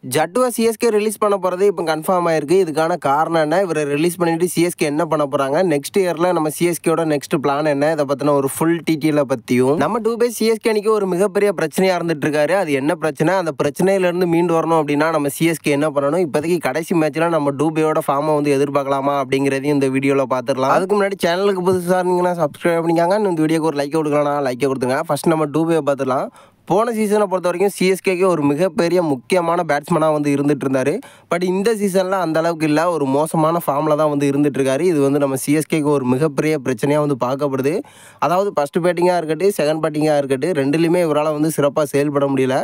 ஜட்டுவா CSK release பண்ண போகிறது இப்போ கன்ஃபார்ம் ஆயிருக்கு. இதுக்கான காரணம் என்ன, இவரை ரிலீஸ் பண்ணிட்டு சிஎஸ்கே என்ன பண்ண போகிறாங்க, நெக்ஸ்ட் இயரில் நம்ம சிஎஸ்கேயோட நெக்ஸ்ட் பிளான் என்ன, இதை பற்றின ஒரு ஃபுல் டீட்டெயிலை பற்றியும் நம்ம டூபே சிஎஸ்கே அன்றைக்கி ஒரு மிகப்பெரிய பிரச்சனையாக இருந்துட்டு இருக்காரு. அது என்ன பிரச்சனை, அந்த பிரச்சனையிலேருந்து மீண்டு வரணும் அப்படின்னா நம்ம சிஎஸ்கே என்ன பண்ணணும், இப்போதைக்கு கடைசி மேட்ச்சில் நம்ம டூபேயோட ஃபார்மை வந்து எதிர்பார்க்கலாமா அப்படிங்கிறதையும் இந்த வீடியோவில் பார்த்துடலாம். அதுக்கு முன்னாடி சேனலுக்கு புதுசாக இருந்தீங்கன்னா சப்ஸ்கிரைப் பண்ணிக்காங்க. இந்த வீடியோக்கு ஒரு லைக் கொடுக்கலாம், லைக்கை கொடுத்துங்க. ஃபஸ்ட் நம்ம டூபே பார்த்துடலாம். போன சீசனை பொறுத்த வரைக்கும் சிஎஸ்கேக்கு ஒரு மிகப்பெரிய முக்கியமான பேட்ஸ்மேனாக வந்து இருந்துட்டு இருந்தார். பட் இந்த சீசனில் அந்த அளவுக்கு இல்லை, ஒரு மோசமான ஃபார்மில் தான் வந்து இருந்துட்டு இருக்காரு. இது வந்து நம்ம சிஎஸ்கேக்கு ஒரு மிகப்பெரிய பிரச்சனையாக வந்து பார்க்கப்படுது. அதாவது ஃபஸ்ட்டு பேட்டிங்காக இருக்கட்டும், செகண்ட் பேட்டிங்காக இருக்கட்டும், ரெண்டுலேயுமே இவரால் வந்து சிறப்பாக செயல்பட முடியல.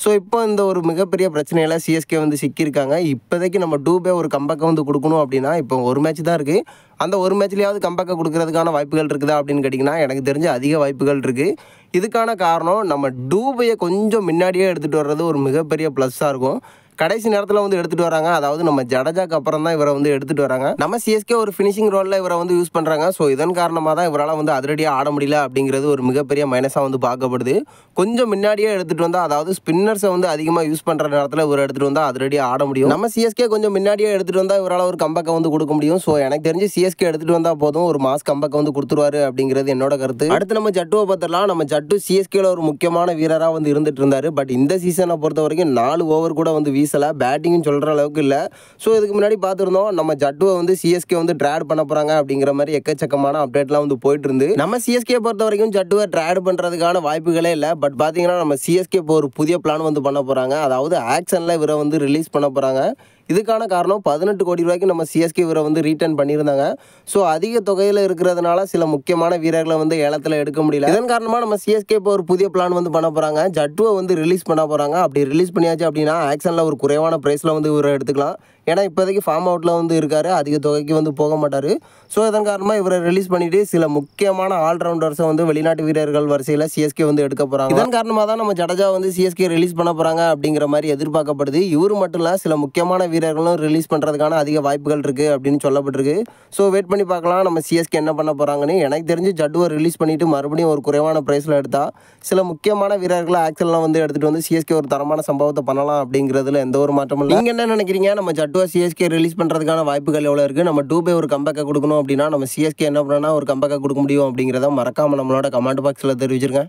ஸோ இப்போ இந்த ஒரு மிகப்பெரிய பிரச்சனையில் சிஎஸ்கே வந்து சிக்கியிருக்காங்க. இப்போதைக்கு நம்ம டூபே ஒரு கம்பேக்கை வந்து கொடுக்கணும் அப்படின்னா இப்போ ஒரு மேட்ச் தான் இருக்குது. அந்த ஒரு மேட்ச்லேயாவது கம்பேக்கை கொடுக்கறதுக்கான வாய்ப்புகள் இருக்குதா அப்படின்னு கேட்டிங்கன்னா எனக்கு தெரிஞ்ச அதிக வாய்ப்புகள் இருக்குது. இதுக்கான காரணம் நம்ம டூபையை கொஞ்சம் முன்னாடியே எடுத்துகிட்டு வர்றது ஒரு மிகப்பெரிய ப்ளஸ்ஸாக இருக்கும். கடைசி நேரத்தில் வந்து எடுத்துகிட்டு வராங்க. அதாவது நம்ம ஜடேஜாக்கு அப்புறம் தான் இவரை வந்து எடுத்துகிட்டு வராங்க. நம்ம சிஎஸ்கே ஒரு ஃபினிஷிங் ரோலில் இவரை வந்து யூஸ் பண்ணுறாங்க. ஸோ இதன் காரணமாக தான் இவரால் வந்து அதிரடியாக ஆட முடியல அப்படிங்கிறது ஒரு மிகப்பெரிய மைனஸாக வந்து பார்க்கப்படுது. கொஞ்சம் முன்னாடியே எடுத்துகிட்டு வந்தால், அதாவது ஸ்பின்னர்ஸை வந்து அதிகமாக யூஸ் பண்ணுற நேரத்தில் இவர் எடுத்துகிட்டு வந்தால் அதிரடியாக ஆட முடியும். நம்ம சிஎஸ்கே கொஞ்சம் முன்னாடியே எடுத்துகிட்டு வந்தால் இவரால் ஒரு கம்பேக்கை வந்து கொடுக்க முடியும். ஸோ எனக்கு தெரிஞ்சு சிஎஸ்கே எடுத்துகிட்டு வந்தால் போதும், ஒரு மாஸ் கம்பேக்கை வந்து கொடுத்துருவாரு அப்படிங்கிறது என்னோட கருத்து. அடுத்து நம்ம ஜட்டுவை பார்த்துடலாம். நம்ம ஜட்டு சிஎஸ்கேல ஒரு முக்கியமான வீரராக வந்து இருந்துட்டு இருந்தார். பட் இந்த சீசனை பொறுத்த வரைக்கும் 4 ஓவர் கூட வந்து வீசலை, பேட்டிங் சொல்கிற அளவுக்கு இல்லை. ஸோ இதுக்கு முன்னாடி பார்த்துருந்தோம் நம்ம ஜட்டுவை வந்து சிஎஸ்கே வந்து ட்ரேட் பண்ண போகிறாங்க அப்படிங்கிற மாதிரி எக்கச்சக்கமான அப்டேட்லாம் வந்து போயிட்டு இருந்து, நம்ம சிஎஸ்கே பொறுத்த வரைக்கும் ஜட்டுவை ட்ரேட் பண்ணுறதுக்கான வாய்ப்புகளே இல்லை. பட் பார்த்தீங்கன்னா நம்ம சிஎஸ்கே இப்போ ஒரு புதிய பிளான் வந்து பண்ண போகிறாங்க. அதாவது ஆக்ஷனில் இவரை வந்து ரிலீஸ் பண்ண போகிறாங்க. இதுக்கான காரணம் 18 கோடி ரூபாய்க்கு நம்ம சிஎஸ்கே இவரை வந்து ரீட்டர்ன் பண்ணியிருந்தாங்க. ஸோ அதிக தொகையில் இருக்கிறதுனால சில முக்கியமான வீரர்களை வந்து ஏலத்தில் எடுக்க முடியல. இதன் காரணமாக நம்ம சிஎஸ்கே இப்போ ஒரு புதிய பிளான் வந்து பண்ண போகிறாங்க. ஜட்டுவை வந்து ரிலீஸ் பண்ண போகிறாங்க. அப்படி ரிலீஸ் பண்ணியாச்சு அப்படின்னா ஆக்ஷனில் ஒரு குறைவான ப்ரைஸில் வந்து இவரை எடுத்துக்கலாம். ஏன்னா இப்போதைக்கு ஃபார்ம் அவுட்டில் வந்து இருக்காரு, அதிக தொகைக்கு வந்து போக மாட்டார். ஸோ இதன் காரணமாக இவரை ரிலீஸ் பண்ணிவிட்டு சில முக்கியமான ஆல்ரவுண்டர்ஸை வந்து வெளிநாட்டு வீரர்கள் வரிசையில் சிஎஸ்கே வந்து எடுக்க போகிறாங்க. இதன் காரணமாக தான் நம்ம ஜடேஜா வந்து சிஎஸ்கே ரிலீஸ் பண்ண போகிறாங்க அப்படிங்கிற மாதிரி எதிர்பார்க்கப்படுது. இவர் மட்டும் இல்லை, சில முக்கியமான வீரர்களும் ரிலீஸ் பண்ணுறதுக்கான அதிக வாய்ப்புகள் இருக்குது அப்படின்னு சொல்லப்பட்டிருக்கு. ஸோ வெயிட் பண்ணி பார்க்கலாம் நம்ம சிஎஸ்கே என்ன பண்ண போகிறாங்கன்னு. எனக்கு தெரிஞ்சு ஜட்டுவை ரிலீஸ் பண்ணிவிட்டு மறுபடியும் ஒரு குறைவான ப்ரைஸில் எடுத்தால் சில முக்கியமான வீரர்களை ஆக்ஷன்லாம் வந்து எடுத்துகிட்டு வந்து சிஎஸ்கே ஒரு தரமான சம்பவத்தை பண்ணலாம் அப்படிங்கிறதுல எந்த ஒரு மாற்றமும் இல்லை. நீங்கள் என்ன நினைக்கிறீங்க, நம்ம ஜட்டுவை சிஎஸ்கே ரிலீஸ் பண்ணுறதுக்கான வாய்ப்புகள் எவ்வளோ இருக்குது, நம்ம டூபே ஒரு கம்பேக்கை கொடுக்கணும் அப்படின்னா நம்ம சிஎஸ்கே என்ன பண்ணால் ஒரு கம்பேக்கை கொடுக்க முடியும் அப்படிங்கிறத மறக்காமல் நம்மளோட கமெண்ட் பாக்ஸில் தெரிவிச்சிருங்க.